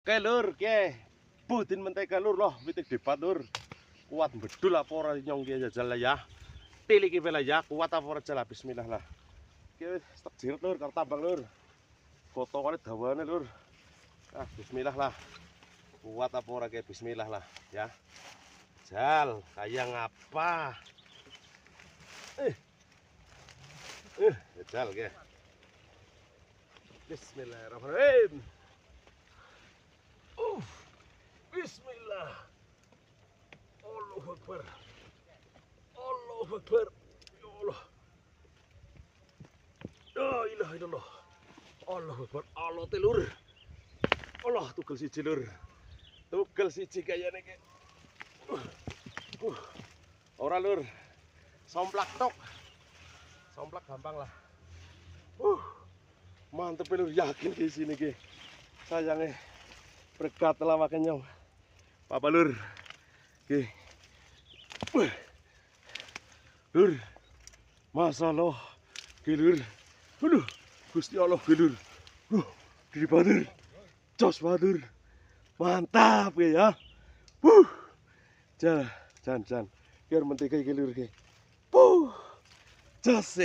Oke lur, ke budin mentega lur loh, witik debat lur. Kuat bedul apa ora nyong ki jajal lah ya. Pilih ki lah ya, kuat apa ora jala bismillah lah. Ki stek jirit lur, karo tambang lur. Potongane dawane lur. Ah, bismillah lah. Kuat apa ora ke bismillah lah ya. Jal, kayak ngapa? Jal ke. Bismillahirrahmanirrahim. Bismillah. Allahu Akbar. Allahu Akbar. Ya Allah. La ilaha illallah. Allahu Akbar. Allah telur. Allah tugel siji lur. Tugel siji kayane ke. Ora lur. Somplak tok. Somplak gampang lah. Mantep lur, yakin di sini ke. Sayangnya berkat telah makan nyong. Papa lur. Oke. Lur. Masalah. Oke lur. Aduh, Gusti Allah ke lur. Di badur. Jos badur. Mantap ya. Jan. Biar mentega ke lur ke. Jos